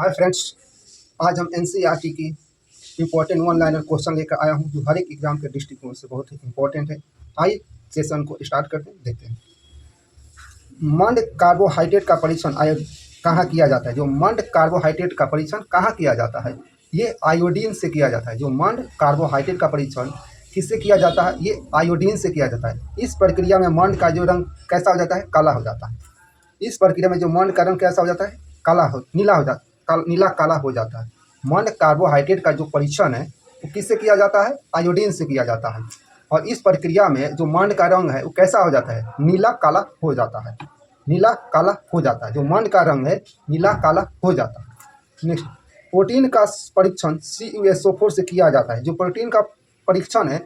Hi friends, आज हम NCERT की इम्पोर्टेंट वन लाइनर क्वेश्चन लेकर आया हूं जो हर एक एग्जाम के दृष्टिकोण से बहुत ही इम्पोर्टेंट है। आइए सेशन को स्टार्ट करते हैं, देखते हैं। मंद कार्बोहाइड्रेट का परीक्षण कहाँ किया जाता है? जो मंद कार्बोहाइड्रेट का परीक्षण कहाँ किया जाता है? ये आयोडीन से किया जाता है। जो मंद कार्बोहाइड्रेट का परीक्षण किससे किया जाता है? ये आयोडीन से किया जाता है। इस प्रक्रिया में मंद का जो रंग कैसा हो जाता है? काला हो जाता है। इस प्रक्रिया में जो मंद का रंग कैसा हो जाता है? नीला हो जाता है, नीला काला हो जाता है। मंद कार्बोहाइड्रेट का जो परीक्षण है वो किससे किया जाता है? आयोडीन से किया जाता है। और इस प्रक्रिया में जो मंद का रंग है वो कैसा हो जाता है? नीला काला हो जाता है। नीला काला हो जाता है। जो मंद का रंग है नीला काला हो जाता है। नेक्स्ट, प्रोटीन का परीक्षण CuSO4 से किया जाता है। जो प्रोटीन का परीक्षण है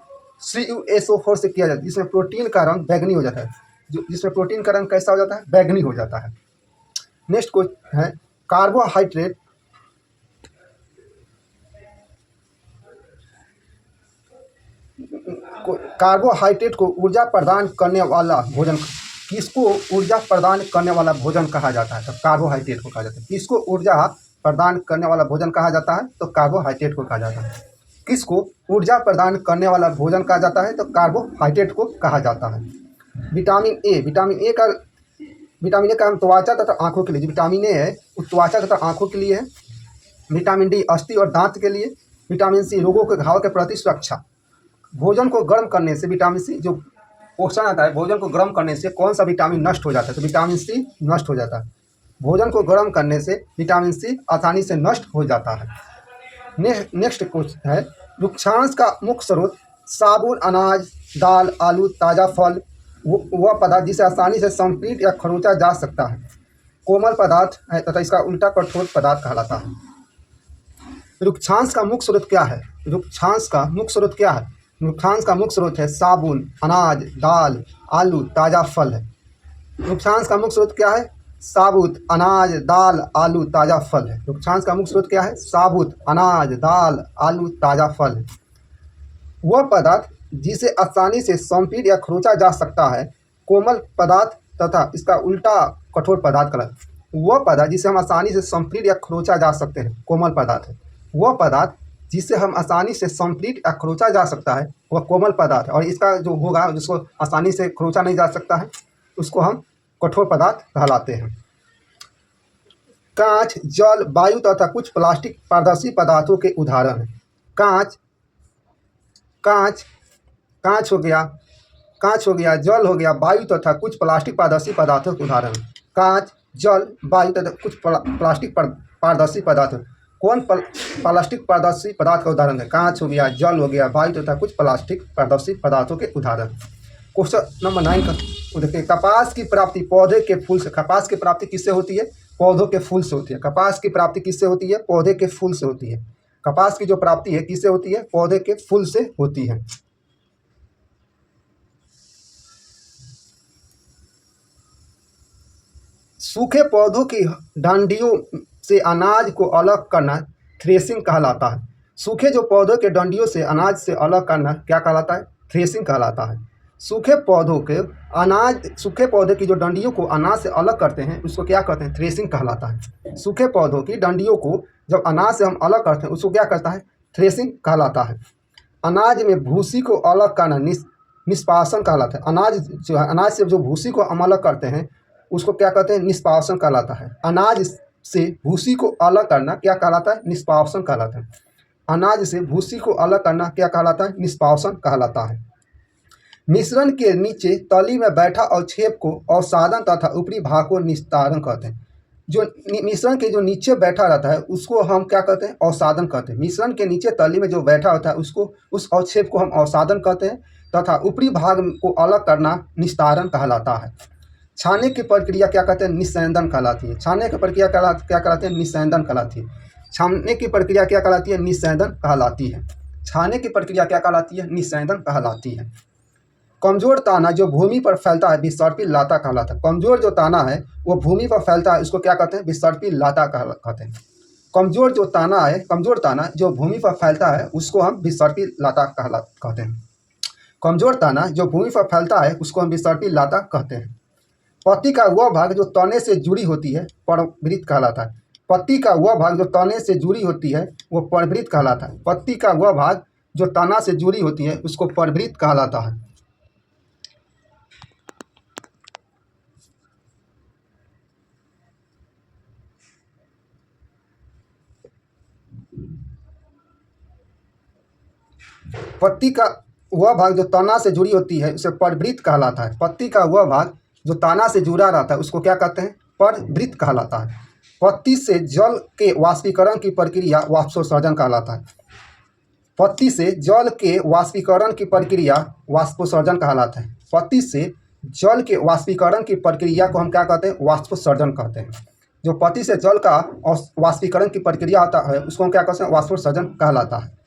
CuSO4 से किया जाता है, जिसमें प्रोटीन का रंग बैगनी हो जाता है। जिसमें प्रोटीन का रंग कैसा हो जाता है? बैगनी हो जाता है। नेक्स्ट क्वेश्चन है, कार्बोहाइड्रेट को ऊर्जा प्रदान करने वाला भोजन किसको ऊर्जा प्रदान करने वाला भोजन कहा जाता है? तो कार्बोहाइड्रेट को कहा जाता है। किसको ऊर्जा प्रदान करने वाला भोजन कहा जाता है? तो कार्बोहाइड्रेट को कहा जाता है। किसको ऊर्जा प्रदान करने वाला भोजन कहा जाता है? तो कार्बोहाइड्रेट को कहा जाता है। विटामिन ए का हम त्वचा तथा आंखों के लिए, जो विटामिन ए है वो त्वचा तथा आंखों के लिए है। विटामिन डी अस्थि और दांत के लिए। विटामिन सी रोगों के घाव के प्रति सुरक्षा। भोजन को गर्म करने से विटामिन सी जो पोषण आता है, भोजन को गर्म करने से कौन सा विटामिन नष्ट हो जाता है? तो विटामिन सी नष्ट हो जाता है। भोजन को गर्म करने से विटामिन सी आसानी से नष्ट हो जाता है। नेक्स्ट क्वेश्चन है, वृक्षांश का मुख्य स्रोत साबुन, अनाज, दाल, आलू, ताज़ा फल वह पदार्थ जिसे आसानी से संपीड़ या खरोंचा जा सकता है कोमल पदार्थ है तथा इसका उल्टा कठोर पदार्थ कहलाता है। वृक्षांश का मुख्य स्रोत क्या है? वृक्षांश का मुख्य स्रोत क्या है? वृक्षांश का मुख्य स्रोत है साबुन, अनाज, दाल, आलू, ताज़ा फल है। वृक्षांश का मुख्य स्रोत क्या है? साबुत, अनाज, दाल, आलू, ताज़ा फल है। वृक्षांश का मुख्य स्रोत क्या है? साबुत, अनाज, दाल, आलू, ताज़ा फल है। वह पदार्थ जिसे आसानी से संपीड़ या खरोंचा जा सकता है कोमल पदार्थ तथा इसका उल्टा कठोर पदार्थ कहलाता है। वह पदार्थ जिसे हम आसानी से संपीड़ या खरोंचा जा सकते हैं कोमल पदार्थ है। वह पदार्थ जिसे हम आसानी से संपीड़ या खरोंचा जा सकता है वह कोमल पदार्थ है। और इसका जो होगा जिसको आसानी से खरोंचा नहीं जा सकता है उसको हम कठोर पदार्थ कहलाते हैं। कांच, जल, वायु तथा कुछ प्लास्टिक पारदर्शी पदार्थों के उदाहरण हैं। कांच हो गया, जल हो गया, वायु तथा कुछ प्लास्टिक पारदर्शी पदार्थों के उदाहरण। कांच, जल, वायु तथा कुछ प्लास्टिक पारदर्शी पदार्थ। कौन प्लास्टिक पारदर्शी पदार्थ का उदाहरण है? कांच हो गया, जल हो गया, वायु तथा कुछ प्लास्टिक पारदर्शी पदार्थों के उदाहरण। क्वेश्चन नंबर 9 का देखिए, कपास की प्राप्ति पौधे के फूल से। कपास की प्राप्ति किससे होती है? पौधों के फूल से होती है। कपास की प्राप्ति किससे होती है? पौधे के फूल से होती है। कपास की जो प्राप्ति है किससे होती है? पौधे के फूल से होती है। सूखे पौधों की डंडियों से अनाज को अलग करना थ्रेसिंग कहलाता है। सूखे जो पौधों के डंडियों से अनाज से अलग करना क्या कहलाता है? थ्रेसिंग कहलाता है। सूखे पौधे की जो डंडियों को अनाज से अलग करते हैं उसको क्या कहते हैं? थ्रेसिंग कहलाता है। सूखे पौधों की डंडियों को जब अनाज से हम अलग करते हैं उसको क्या कहता है? थ्रेसिंग कहलाता है। अनाज में भूसी को अलग करना निष्पासन कहलाता है। अनाज से जो भूसी को हम अलग करते हैं उसको क्या कहते हैं? निष्पासन कहलाता है। अनाज से भूसी को अलग करना क्या कहलाता है? निष्पासन कहलाता है। अनाज से भूसी को अलग करना क्या कहलाता है? निष्पासन कहलाता है। मिश्रण के नीचे तली में बैठा अवक्षेप को अवसादन तथा ऊपरी भाग को निस्तारण कहते हैं। जो मिश्रण के जो नीचे बैठा रहता है उसको हम क्या कहते हैं? अवसादन कहते हैं। मिश्रण के नीचे तली में जो बैठा होता है उसको उस अवक्षेप को हम अवसादन कहते हैं तथा ऊपरी भाग को अलग करना निस्तारण कहलाता है। छानने की प्रक्रिया क्या कहते हैं? निस्संदन कहलाती है। छानने की प्रक्रिया क्या कहलाती है? निस्संदन कहलाती है। छानने की प्रक्रिया क्या कहलाती है? निस्संदन कहलाती है। छानने की प्रक्रिया क्या कहलाती है? निस्संदन कहलाती है। कमजोर ताना जो भूमि पर फैलता है विसर्पी लाता कहलाता है। कमजोर जो ताना है वो भूमि पर फैलता है उसको क्या कहते हैं? विसर्पी लाता कहते हैं। कमजोर ताना जो भूमि पर फैलता है उसको हम विसर्पी लाता कहते हैं। कमजोर ताना जो भूमि पर फैलता है उसको हम विसर्पी लाता कहते हैं। पत्ती का वह भाग जो तने से जुड़ी होती है परवृत्त कहलाता है। पत्ती का वह भाग जो तने से जुड़ी होती है वो परवृत्त कहलाता है। पत्ती का वह भाग जो तना से जुड़ी होती है उसको परवृत्त कहलाता है। पत्ती का वह भाग जो तना से जुड़ी होती है उसे परवृत्त कहलाता है। पत्ती का वह भाग जो तना से जुड़ा रहता है उसको क्या कहते हैं? परवृत्त कहलाता है। पत्ती से जल के वाष्पीकरण की प्रक्रिया वाष्पोत्सर्जन कहलाता है। पत्ती से जल के वाष्पीकरण की प्रक्रिया वाष्पोत्सर्जन कहलाता है। पत्ती से जल के वाष्पीकरण की प्रक्रिया को हम क्या कहते हैं? वाष्पोत्सर्जन कहते हैं। जो पत्ती से जल का वाष्पीकरण की प्रक्रिया होता है उसको हम क्या कहते हैं? वाष्पोत्सर्जन कहलाता है।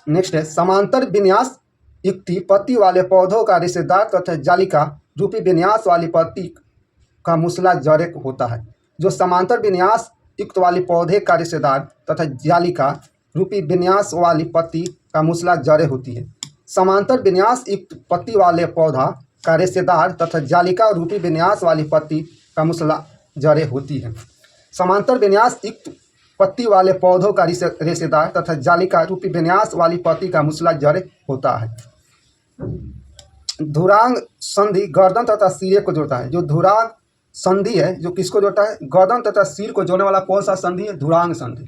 नेक्स्ट है समांतर विन्यास युक्ति पत्ती वाले पौधों का रिश्तेदार तथा जालिका रूपी विन्यास वाली पत्ती का मूसला जड़े होता है। जो समांतर विन्यास युक्त वाली पौधे का रिश्तेदार तथा जालिका रूपी विन्यास वाली पत्ती का मूसला जड़े होती है। समांतर विन्यास युक्त पत्ती वाले पौधा का रिश्तेदार तथा जालिका रूपी विन्यास वाली पत्ती का मूसला जड़े होती है। समांतर विन्यास युक्त पत्ती वाले पौधों का रेशेदार तथा जालिका रूपी विन्यास वाली पत्ती का मूसला जड़ होता है। धुरांग संधि गर्दन तथा सिरे को जोड़ता है। जो धुरांग संधि है जो किसको जोड़ता है? गर्दन तथा सिर को जोड़ने वाला कौन सा संधि है? धुरांग संधि।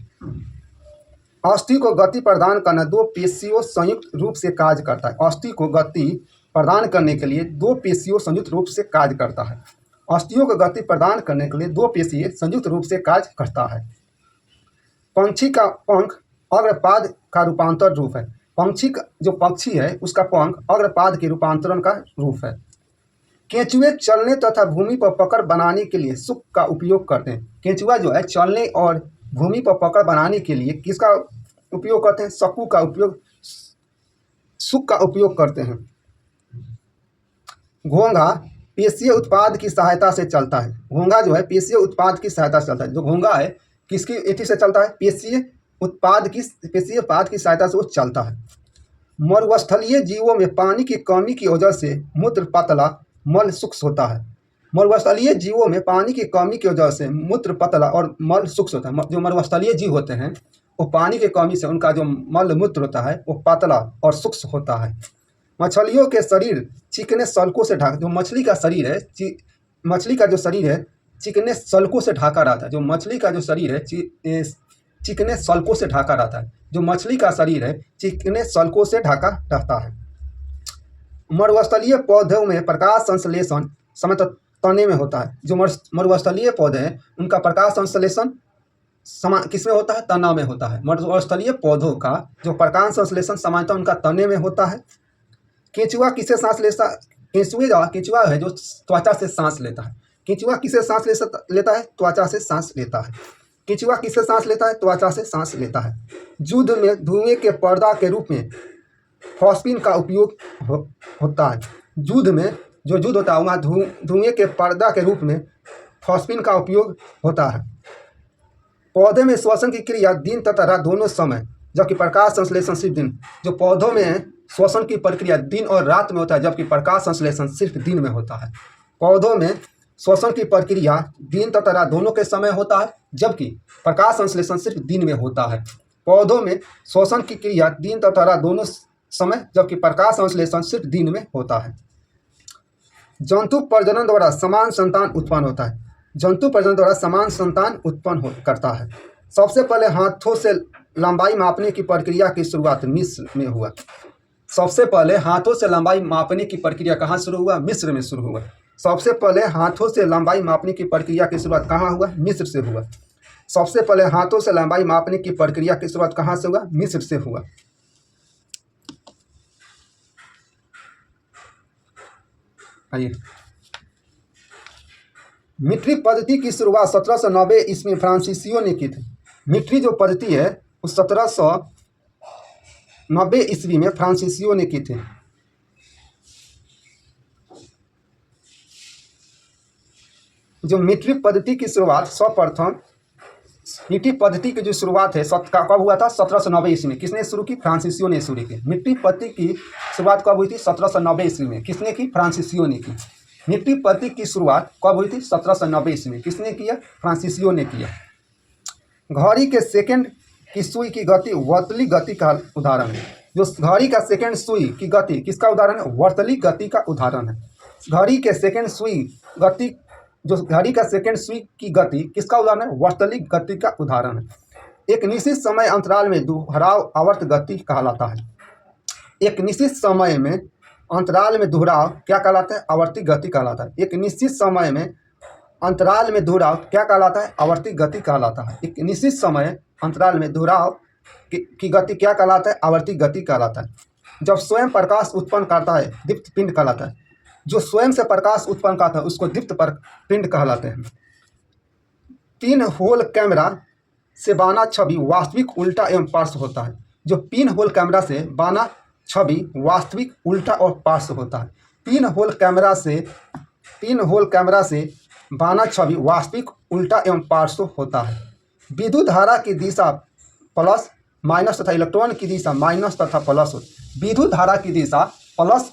अस्थि को गति प्रदान करना दो पेशियों संयुक्त रूप से कार्य करता है। अस्थि को गति प्रदान करने के लिए दो पेशियों संयुक्त रूप से कार्य करता है। अस्थियों को गति प्रदान करने के लिए दो पेशियां संयुक्त रूप से कार्य करता है। पंछी का पंख अग्रपाद का रूपांतर रूप है। पंछी का जो पक्षी है उसका पंख अग्रपाद के रूपांतरण का रूप है। केंचुए चलने तथा भूमि पर पकड़ बनाने के लिए सुक का उपयोग करते हैं। केंचुआ जो है चलने और भूमि पर पकड़ बनाने के लिए किसका उपयोग करते हैं? सकू का उपयोग, सुक का उपयोग करते हैं। घोंघा पेशीय उत्पाद की सहायता से चलता है। घोंघा जो है पेशीय उत्पाद की सहायता से चलता है। जो घोंघा है किसकी एथी से चलता है? पेशीय उत्पाद की सहायता से वो चलता है। मरुस्थलीय जीवों में पानी की कमी की वजह से मूत्र पतला मल सूक्ष्म होता है। मरुस्थलीय जीवों में पानी की कमी की वजह से मूत्र पतला और मल सूक्ष्म होता है। जो मरुस्थलीय जीव होते हैं वो पानी की कमी से उनका जो मल मूत्र होता है वो पतला और सूक्ष्म होता है। मछलियों के शरीर चिकने सल्कों से ढका, जो मछली का शरीर है मछली का जो शरीर है चिकने सल्कों से ढका रहता है। जो मछली का जो शरीर है चिकने सल्कों से ढका रहता है। जो मछली का शरीर है चिकने सल्कों से ढका रहता है। मरुस्थलीय पौधों में प्रकाश संश्लेषण समय तने में होता है। जो मरुस्थलीय पौधे हैं उनका प्रकाश संश्लेषण किस में होता है? तना में होता है। मरुस्थलीय पौधों का जो प्रकाश संश्लेषण सामान्यतः उनका तने में होता है। केंचुआ किसे सांस लेता? केंचुआ है जो त्वचा से सांस लेता है। केंचुआ किसे सांस लेता है? त्वचा से सांस लेता है। केंचुआ किसे सांस लेता है? त्वचा से सांस लेता है। युद्ध में धुएं के पर्दा के रूप में फॉस्फिन का उपयोग होता है। युद्ध में जो युद्ध होता है वहाँ धुएं के पर्दा के रूप में फॉस्फिन का उपयोग होता है। पौधे में श्वसन की क्रिया दिन तथा रात दोनों समय, जबकि प्रकाश संश्लेषण सिर्फ दिन। जो पौधों में श्वसन की प्रक्रिया दिन और रात में होता है जबकि प्रकाश संश्लेषण सिर्फ दिन में होता है। पौधों में श्वसन की प्रक्रिया दिन तथा रात दोनों के समय होता है जबकि प्रकाश संश्लेषण सिर्फ दिन में होता है। पौधों में श्वसन की क्रिया दिन तथा रात दोनों समय जबकि प्रकाश संश्लेषण सिर्फ दिन में होता है। जंतु प्रजनन द्वारा समान संतान उत्पन्न होता है। जंतु प्रजनन द्वारा समान संतान उत्पन्न करता है। सबसे पहले हाथों से लंबाई मापने की प्रक्रिया की शुरुआत मिस्र में हुआ। सबसे पहले हाथों से लंबाई मापने की प्रक्रिया कहाँ शुरू हुआ? मिस्र में शुरू हुआ। सबसे पहले हाथों से लंबाई मापने की प्रक्रिया की शुरुआत कहाँ हुआ? मिस्र से हुआ। सबसे पहले हाथों से लंबाई मापने की प्रक्रिया की शुरुआत कहाँ से हुआ? मिस्र से हुआ। आइए, मीट्रिक पद्धति की शुरुआत 1790 ईस्वी में फ्रांसीसियों ने की थी। मीट्री जो पद्धति है उस 1790 ईस्वी में फ्रांसीसियों ने की थी। जो मीट्रिक पद्धति की शुरुआत सर्वप्रथम मीट्रिक पद्धति की जो शुरुआत है कब हुआ था? 1790 ईस्वी में। किसने शुरू की? फ्रांसीसियों ने शुरू की। मीट्रिक पद्धति की शुरुआत कब हुई थी? 1790 ईस्वी में। किसने की? फ्रांसीसियों ने की। मिट्टी पत्ती की शुरुआत कब हुई थी? 1790 ईस्वी में। किसने किया? फ्रांसीसियो ने किया। घड़ी के सेकंड की सुई की गति वर्तली गति का उदाहरण है। जो घड़ी का सेकंड सुई की गति किसका उदाहरण है? वर्तली गति का उदाहरण है। घड़ी के सेकंड सुई गति, जो घड़ी का सेकंड सुई की गति किसका उदाहरण है? वर्तली गति का उदाहरण है। एक निश्चित समय अंतराल में दोहराव आवर्त गति कहलाता है। एक निश्चित समय में अंतराल में दोहराव क्या कहलाता है? आवर्ती गति कहलाता है। एक निश्चित समय में अंतराल में दोहराव क्या कहलाता है? आवर्ती गति कहलाता है। एक निश्चित समय अंतराल में दोहराव की गति क्या कहलाता है? आवर्ती गति कहलाता है। जब स्वयं प्रकाश उत्पन्न करता है दीप्त पिंड कहलाता है। जो स्वयं से प्रकाश उत्पन्न करता है उसको दीप्त पिंड कहलाते हैं। 3 होल कैमरा से बाना छवि वास्तविक उल्टा एवं पार्श्व होता है। जो 3 होल कैमरा से बाना छवि वास्तविक उल्टा और पार्श्व होता है। 3 होल कैमरा से बाना छवि वास्तविक उल्टा एवं पार्श्व होता है। विद्युत धारा की दिशा प्लस माइनस तथा इलेक्ट्रॉन की दिशा माइनस तथा प्लस होती है। विद्युत धारा की दिशा प्लस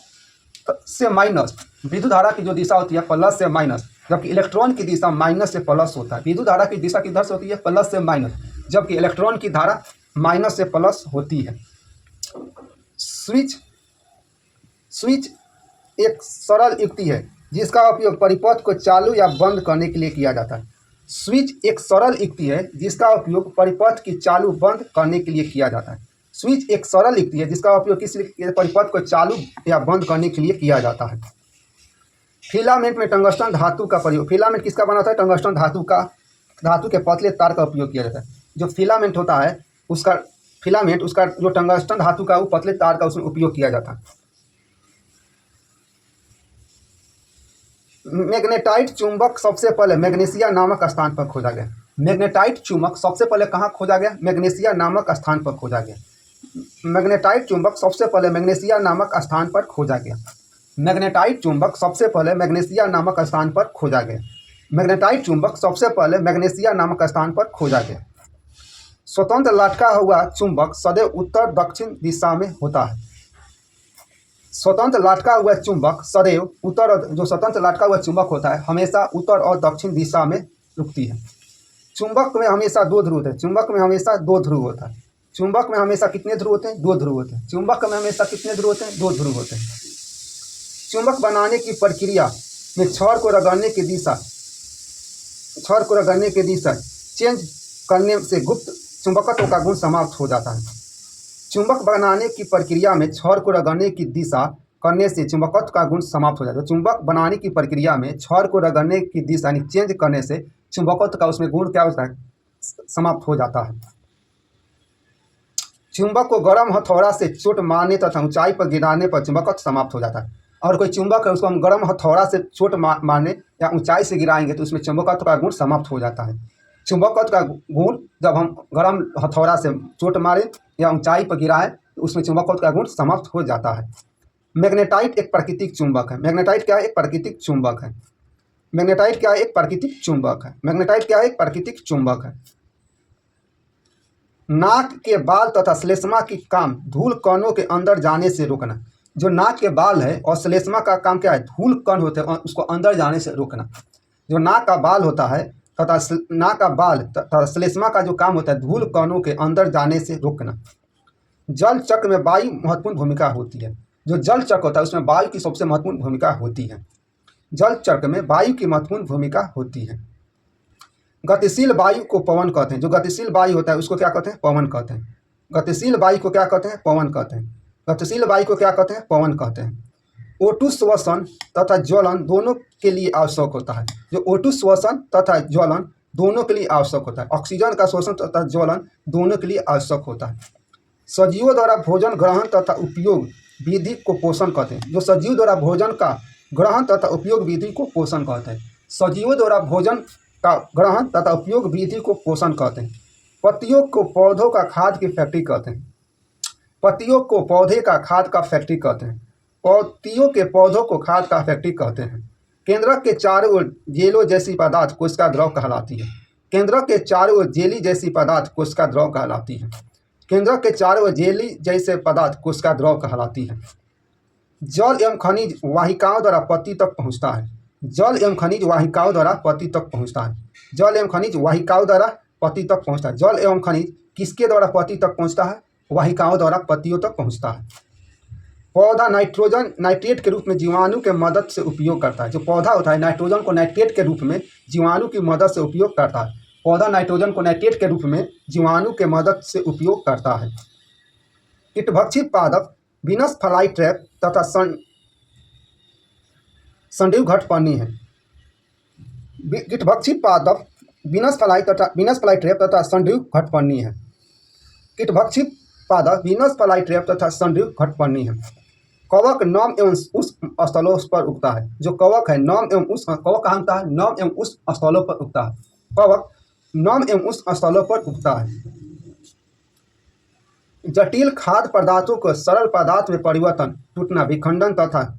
से माइनस, विद्युत धारा की जो दिशा होती है प्लस से माइनस, जबकि इलेक्ट्रॉन की दिशा माइनस से प्लस होता है। विद्युत धारा की दिशा किधर से होती है? प्लस से माइनस, जबकि इलेक्ट्रॉन की धारा माइनस से प्लस होती है। स्विच एक सरल युक्ति है जिसका उपयोग परिपथ को चालू या बंद करने के लिए किया जाता है। स्विच एक सरल युक्ति है जिसका उपयोग परिपथ की चालू बंद करने के लिए किया जाता है। स्विच एक सरल युक्ति है जिसका उपयोग किसी परिपथ को चालू या बंद करने के लिए किया जाता है। फिलामेंट में टंगस्टन धातु का प्रयोग। फिलामेंट किसका बना होता है? टंगस्टन धातु के पतले तार का उपयोग किया जाता है। जो फिलामेंट होता है उसका जो टंगस्टन धातु का वो पतले तार का उसमें उपयोग किया जाता है। मैग्नेटाइट चुंबक सबसे पहले मैग्नीशिया नामक स्थान पर खोजा गया। मैग्नेटाइट चुंबक सबसे पहले कहाँ खोजा गया? मैग्नीशिया नामक स्थान पर खोजा गया। मैग्नेटाइट चुंबक सबसे पहले मैग्नीशिया नामक स्थान पर खोजा गया। मैग्नेटाइट चुंबक सबसे पहले मैग्नीशिया नामक स्थान पर खोजा गया। मैग्नेटाइट चुंबक सबसे पहले मैग्नीशिया नामक स्थान पर खोजा गया। स्वतंत्र लटका हुआ चुंबक सदैव उत्तर दक्षिण दिशा में होता है। स्वतंत्र लटका हुआ चुंबक सदैव जो स्वतंत्र लटका हुआ चुंबक होता है हमेशा उत्तर और दक्षिण दिशा में रुकती है। चुंबक में हमेशा 2 ध्रुव होते हैं। चुंबक में हमेशा 2 ध्रुव होता है। चुंबक में हमेशा कितने ध्रुव होते हैं? 2 ध्रुव होते हैं। चुंबक में हमेशा कितने ध्रुव होते हैं? 2 ध्रुव होते हैं। चुंबक बनाने की प्रक्रिया में छड़ को रगड़ने की दिशा चेंज करने से गुप्त चुंबकत्व का गुण समाप्त हो जाता है। चुंबक बनाने की प्रक्रिया में छड़ को रगड़ने की दिशा करने से चुंबकत्व का गुण समाप्त हो जाता है। चुंबक बनाने की प्रक्रिया में छड़ को रगड़ने की दिशा यानी चेंज करने से चुंबकत्व का उसमें गुण क्या होता है? समाप्त हो जाता है। चुंबक को गर्म हथौड़ा से चोट मारने तथा ऊंचाई पर गिराने पर चुंबकत्व समाप्त हो जाता है। और कोई चुंबक है उसको हम गर्म हथौड़ा से चोट मारने या ऊंचाई से गिराएंगे तो उसमें चुंबकत्व का गुण समाप्त हो जाता है। चुंबकत्व का गुण जब हम गर्म हथौड़ा से चोट मारें या ऊंचाई पर गिराएं तो उसमें चुंबकत्व का गुण समाप्त हो जाता है। मैग्नेटाइट एक प्राकृतिक चुंबक है। मैग्नेटाइट क्या है? एक प्राकृतिक चुंबक है। मैग्नेटाइट क्या है? एक प्राकृतिक चुंबक है। मैग्नेटाइट क्या है? एक प्राकृतिक चुंबक है। नाक के बाल तथा श्लेष्मा की काम धूल कणों के अंदर जाने से रोकना। जो नाक के बाल है और श्लेष्मा का काम क्या है? धूल कण होते हैं उसको अंदर जाने से रोकना। जो नाक का बाल होता है तथा श्लेष्मा का जो काम होता है धूल कणों के अंदर जाने से रोकना। जल चक्र में वायु महत्वपूर्ण भूमिका होती है। जो जल चक्र होता है उसमें वायु की सबसे महत्वपूर्ण भूमिका होती है। जल चक्र में वायु की महत्वपूर्ण भूमिका होती है। गतिशील वायु को पवन कहते हैं। जो गतिशील वायु होता है उसको क्या कहते हैं? पवन कहते हैं। गतिशील वायु को क्या कहते हैं? पवन कहते हैं। गतिशील वायु को क्या कहते हैं? पवन कहते हैं। O2 श्वसन तथा ज्वलन दोनों के लिए आवश्यक होता है। जो O2 श्वसन तथा ज्वलन दोनों के लिए आवश्यक होता है। ऑक्सीजन का श्वसन तथा ज्वलन दोनों के लिए आवश्यक होता है। सजीवों द्वारा भोजन ग्रहण तथा उपयोग विधि को पोषण कहते हैं। जो सजीव द्वारा भोजन का ग्रहण तथा उपयोग विधि को पोषण कहते हैं। सजीवों द्वारा भोजन का ग्रहण तथा उपयोग विधि को पोषण कहते हैं। पत्तियों को पौधों का खाद की फैक्ट्री कहते हैं। पत्तियों को पौधे का खाद का फैक्ट्री कहते हैं। पत्तियों के पौधों को खाद का फैक्ट्री कहते हैं। केंद्रक के चारों ओर जेलो जैसी पदार्थ कोशिका द्रव कहलाती है। केंद्रक के चारों ओर जेली जैसी पदार्थ कोशिका द्रव कहलाती है। केंद्रक के चारों ओर जेली जैसे पदार्थ कोशिका द्रव कहलाती है। जल एवं खनिज वाहिकाओं द्वारा पत्ती तक पहुँचता है। जल एवं खनिज वाहिकाओं द्वारा पत्ती तक पहुँचता है। जल एवं खनिज वाहिकाओं द्वारा पत्ती तक पहुँचता है। जल एवं खनिज किसके द्वारा पत्ती तक पहुँचता है? वाहिकाओं द्वारा पत्तियों तक पहुँचता है। पौधा नाइट्रोजन नाइट्रेट के रूप में जीवाणु के मदद से उपयोग करता है। जो पौधा होता है नाइट्रोजन को नाइट्रेट के रूप में जीवाणु की मदद से उपयोग करता है। पौधा नाइट्रोजन को नाइट्रेट के रूप में जीवाणु के मदद से उपयोग करता है। कीटभक्षी पादप वीनस फ्लाई ट्रैप तथा संडीव घटपर्णी है। कीटभक्षी पादप वीनस फ्लाई ट्रैप तथा संडीव घटपर्णी है। कीटभक्षी पादप वीनस फ्लाई ट्रैप तथा संडीव घटपर्णी है। कवक नम एवं उष्ण स्थलों पर उगता है। जो कवक है नम एवं उष्ण, कवक कहाँ उगता है? नम एवं उष्ण स्थलों पर उगता है। कवक नम एवं उष्ण स्थलों पर उगता है। जटिल खाद्य पदार्थों को सरल पदार्थ में परिवर्तन, टूटना, विखंडन तथा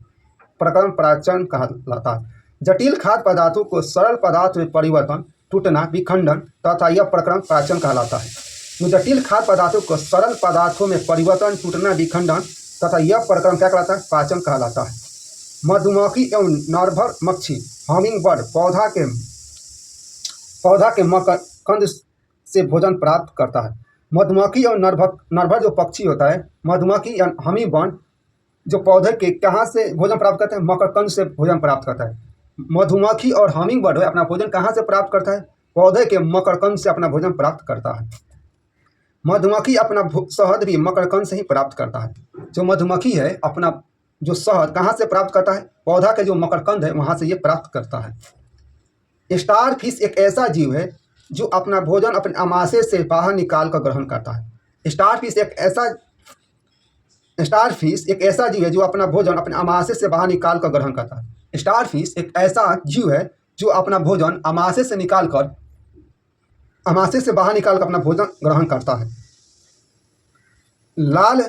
प्रक्रम प्राचन कहलाता है। जटिल खाद्य पदार्थों को सरल पदार्थ में परिवर्तन, टूटना, विखंडन तथा यह प्रक्रम प्राचन कहलाता है। जटिल खाद्य पदार्थों को सरल पदार्थों में परिवर्तन, टूटना, विखंडन तथा यह प्रक्रम क्या कहलाता है? पाचन कहलाता है। मधुमक्खी एवं नरभर मक्खी हमिंग बर्ड पौधा के मकरंद से भोजन प्राप्त करता है। मधुमक्खी और नरभर जो पक्षी होता है, मधुमक्खी या हमिंग बर्ड जो पौधे के कहाँ से भोजन प्राप्त करते हैं? मकरंद से भोजन प्राप्त करता है। मधुमक्खी और हमिंग बर्ड अपना भोजन कहाँ से प्राप्त करता है? पौधे के मकरंद से अपना भोजन प्राप्त करता है। मधुमक्खी अपना शहद भी मकरंद से ही प्राप्त करता है। जो मधुमक्खी है अपना जो शहद कहाँ से प्राप्त करता है? पौधा के जो मकरंद है वहाँ से ये प्राप्त करता है। स्टार फिश एक ऐसा जीव है जो अपना भोजन अपने आमाशय से बाहर निकाल कर ग्रहण करता है। स्टार फिश एक ऐसा जीव है जो अपना भोजन अपने आमाशय से बाहर निकाल कर ग्रहण करता है। स्टार फिश एक ऐसा जीव है जो अपना भोजन आमाशय से बाहर निकालकर अपना भोजन ग्रहण करता है। लाल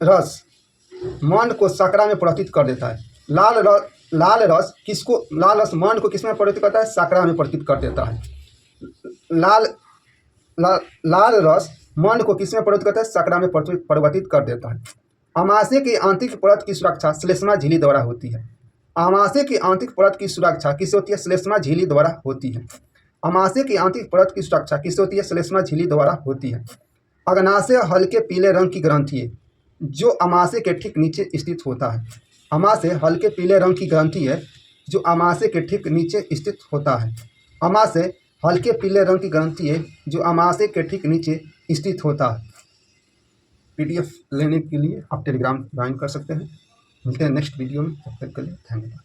रस मन को सकरा में परिवर्तित कर देता है। लाल रस मन को किसमें परिवर्तित करता है? सकरा में परिवर्तित कर देता है। लाल रस मन को किसमें परिवर्तित करता है? सकरा में परिवर्तित कर देता है। आमाशय की आंतरिक परत की सुरक्षा श्लेष्मा झिल्ली द्वारा होती है। आमाशय की आंतरिक परत की सुरक्षा किससे होती है? श्लेष्मा झिल्ली द्वारा होती है। आमाशय की आंतरिक परत की सुरक्षा किससे होती है? श्लेष्मा झिल्ली द्वारा होती है। अग्नाशय हल्के पीले रंग की ग्रंथि है जो आमाशय के ठीक नीचे स्थित होता है। आमाशय हल्के पीले रंग की ग्रंथि है जो आमाशय के ठीक नीचे स्थित होता है। आमाशय हल्के पीले रंग की ग्रंथि है जो आमाशय के ठीक नीचे स्थित होता है। PDF लेने के लिए आप टेलीग्राम ज्वाइन कर सकते हैं। मिलते हैं नेक्स्ट वीडियो में, तब तक के लिए धन्यवाद।